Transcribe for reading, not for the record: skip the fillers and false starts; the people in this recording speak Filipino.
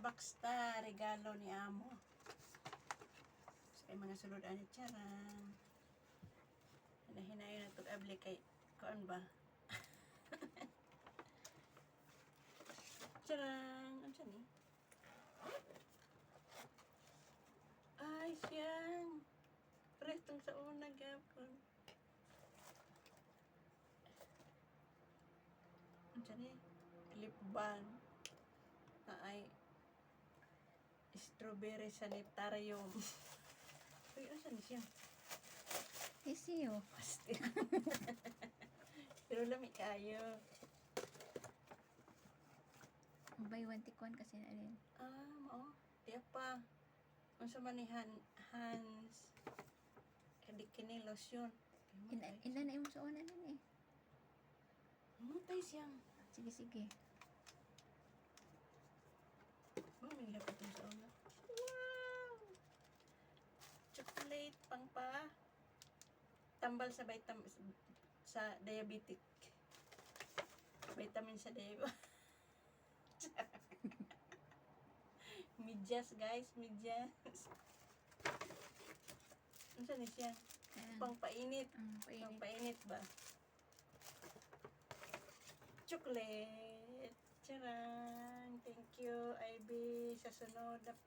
box ta, regalo ni amo. Sa mga sulod ani charang. Hinahin na ito abli kay kuan ba? Charang! Ano siya ni? Ay, siyang! Prestong sa una gapon. Ano siya ni? Lip balm. Na ay strawberry sanitarium. Uy, ano siya ni siya? Isiyo. Pasti. Pero lamig kayo. Buy one take one kasi na rin. Mao. Tiya pa. Unsa man ni Hans. Kadi kini lotion. Ina na yung sa una nun eh. Mutay siyang. Sige, sige. May lapit mo sa una. Wow! Chocolate pang pa. Tambal sa sa diabetic. Vitamin sa diabetic. Medyas guys, medyas. Ano saan siya? Ayan. Pang painit. Painit. Pang painit ba? Chocolate. Charang. Thank you, Ivy. Sa sunod na